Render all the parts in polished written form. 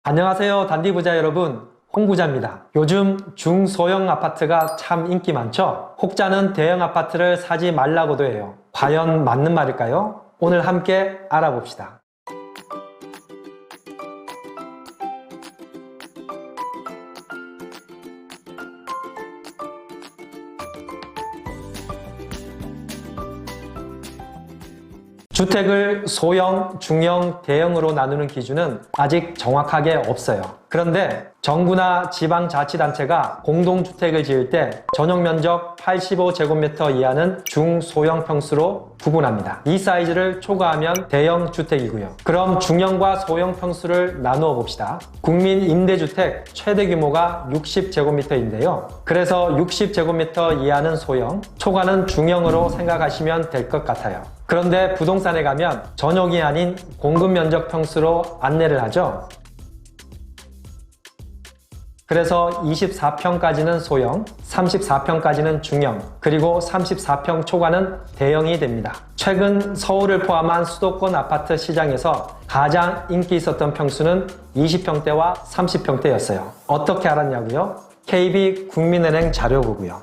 안녕하세요, 단디부자 여러분. 홍부자입니다. 요즘 중소형 아파트가 참 인기 많죠? 혹자는 대형 아파트를 사지 말라고도 해요. 과연 맞는 말일까요? 오늘 함께 알아봅시다. 주택을 소형, 중형, 대형으로 나누는 기준은 아직 정확하게 없어요. 그런데 정부나 지방자치단체가 공동주택을 지을 때 전용면적 85제곱미터 이하는 중소형 평수로 구분합니다. 이 사이즈를 초과하면 대형 주택이고요. 그럼 중형과 소형 평수를 나누어 봅시다. 국민 임대주택 최대 규모가 60제곱미터인데요. 그래서 60제곱미터 이하는 소형, 초과는 중형으로 생각하시면 될 것 같아요. 그런데 부동산에 가면 전용이 아닌 공급 면적 평수로 안내를 하죠. 그래서 24평까지는 소형, 34평까지는 중형, 그리고 34평 초과는 대형이 됩니다. 최근 서울을 포함한 수도권 아파트 시장에서 가장 인기 있었던 평수는 20평대와 30평대였어요. 어떻게 알았냐고요? KB 국민은행 자료보고요.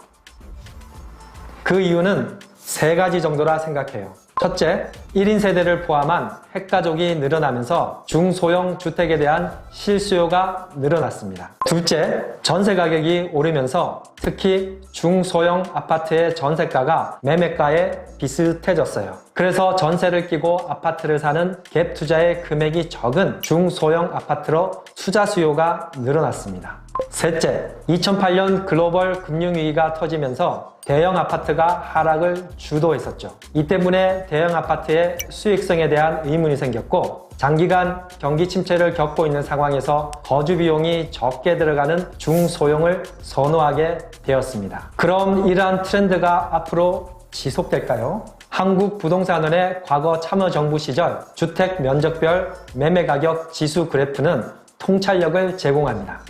그 이유는 세 가지 정도라 생각해요. 첫째, 1인 세대를 포함한 핵가족이 늘어나면서 중소형 주택에 대한 실수요가 늘어났습니다. 둘째, 전세 가격이 오르면서 특히 중소형 아파트의 전세가가 매매가에 비슷해졌어요. 그래서 전세를 끼고 아파트를 사는 갭 투자의 금액이 적은 중소형 아파트로 투자 수요가 늘어났습니다. 셋째, 2008년 글로벌 금융위기가 터지면서 대형 아파트가 하락을 주도했었죠. 이 때문에 대형 아파트의 수익성에 대한 의문이 생겼고, 장기간 경기 침체를 겪고 있는 상황에서 거주 비용이 적게 들어가는 중소형을 선호하게 되었습니다. 그럼 이러한 트렌드가 앞으로 지속될까요? 한국부동산원의 과거 참여정부 시절 주택 면적별 매매가격 지수 그래프는 통찰력을 제공합니다.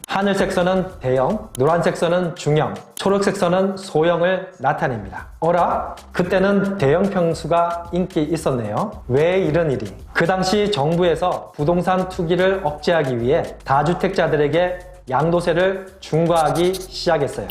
하늘색 선은 대형, 노란색 선은 중형, 초록색 선은 소형을 나타냅니다. 어라? 그때는 대형 평수가 인기 있었네요. 왜 이런 일이? 그 당시 정부에서 부동산 투기를 억제하기 위해 다주택자들에게 양도세를 중과하기 시작했어요.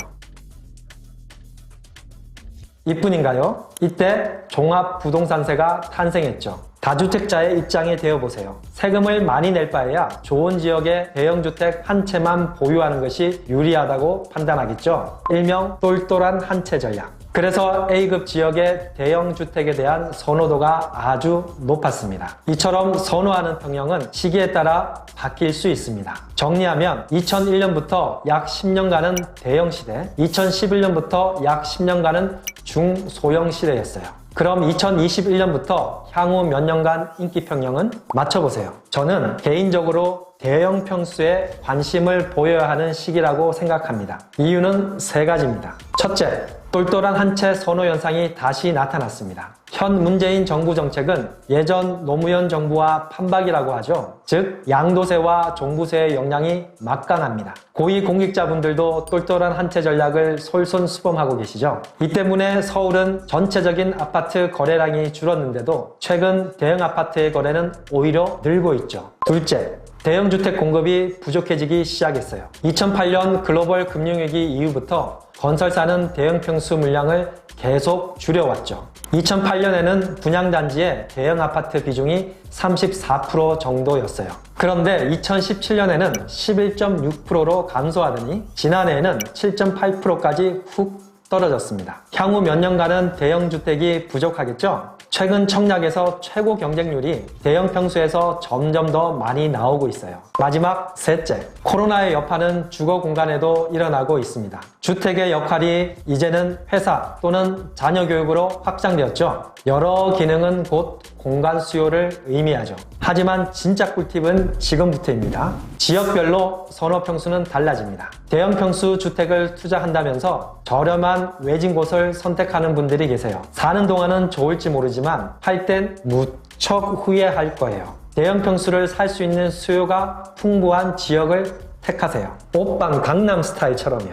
이뿐인가요? 이때 종합부동산세가 탄생했죠. 다주택자의 입장에 되어보세요. 세금을 많이 낼 바에야 좋은 지역의 대형주택 한 채만 보유하는 것이 유리하다고 판단하겠죠. 일명 똘똘한 한 채 전략. 그래서 A급 지역의 대형주택에 대한 선호도가 아주 높았습니다. 이처럼 선호하는 평형은 시기에 따라 바뀔 수 있습니다. 정리하면 2001년부터 약 10년간은 대형 시대, 2011년부터 약 10년간은 중소형 시대였어요. 그럼 2021년부터 향후 몇 년간 인기 평형은 맞춰보세요. 저는 개인적으로 대형 평수에 관심을 보여야 하는 시기라고 생각합니다. 이유는 세 가지입니다. 첫째, 똘똘한 한 채 선호 현상이 다시 나타났습니다. 현 문재인 정부 정책은 예전 노무현 정부와 판박이라고 하죠. 즉 양도세와 종부세의 영향이 막강합니다. 고위공직자분들도 똘똘한 한 채 전략을 솔선수범하고 계시죠. 이 때문에 서울은 전체적인 아파트 거래량이 줄었는데도 최근 대형 아파트의 거래는 오히려 늘고 있죠. 둘째, 대형 주택 공급이 부족해지기 시작했어요. 2008년 글로벌 금융위기 이후부터 건설사는 대형 평수 물량을 계속 줄여왔죠. 2008년에는 분양단지의 대형 아파트 비중이 34% 정도였어요. 그런데 2017년에는 11.6%로 감소하더니 지난해에는 7.8%까지 훅 떨어졌습니다. 향후 몇 년간은 대형 주택이 부족하겠죠? 최근 청약에서 최고 경쟁률이 대형 평수에서 점점 더 많이 나오고 있어요. 마지막 셋째, 코로나의 여파는 주거 공간에도 일어나고 있습니다. 주택의 역할이 이제는 회사 또는 자녀 교육으로 확장되었죠. 여러 기능은 곧 공간 수요를 의미하죠. 하지만 진짜 꿀팁은 지금부터입니다. 지역별로 선호 평수는 달라집니다. 대형 평수 주택을 투자한다면서 저렴한 외진 곳을 선택하는 분들이 계세요. 사는 동안은 좋을지 모르지만 팔 땐 무척 후회할 거예요. 대형 평수를 살 수 있는 수요가 풍부한 지역을 택하세요. 오빤 강남 스타일처럼요.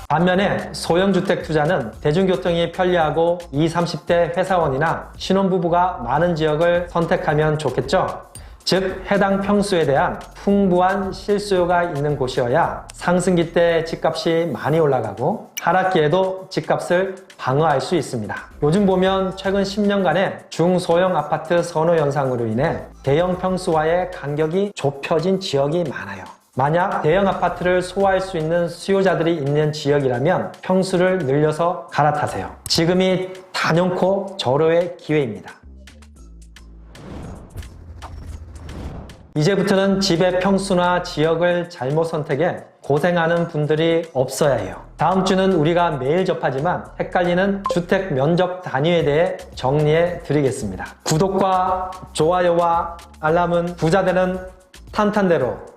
반면에 소형주택 투자는 대중교통이 편리하고 20, 30대 회사원이나 신혼부부가 많은 지역을 선택하면 좋겠죠. 즉 해당 평수에 대한 풍부한 실수요가 있는 곳이어야 상승기 때 집값이 많이 올라가고 하락기에도 집값을 방어할 수 있습니다. 요즘 보면 최근 10년간의 중소형 아파트 선호 현상으로 인해 대형 평수와의 간격이 좁혀진 지역이 많아요. 만약 대형 아파트를 소화할 수 있는 수요자들이 있는 지역이라면 평수를 늘려서 갈아타세요. 지금이 단연코 절호의 기회입니다. 이제부터는 집의 평수나 지역을 잘못 선택해 고생하는 분들이 없어야 해요. 다음 주는 우리가 매일 접하지만 헷갈리는 주택 면적 단위에 대해 정리해 드리겠습니다. 구독과 좋아요와 알람은 부자 되는 탄탄대로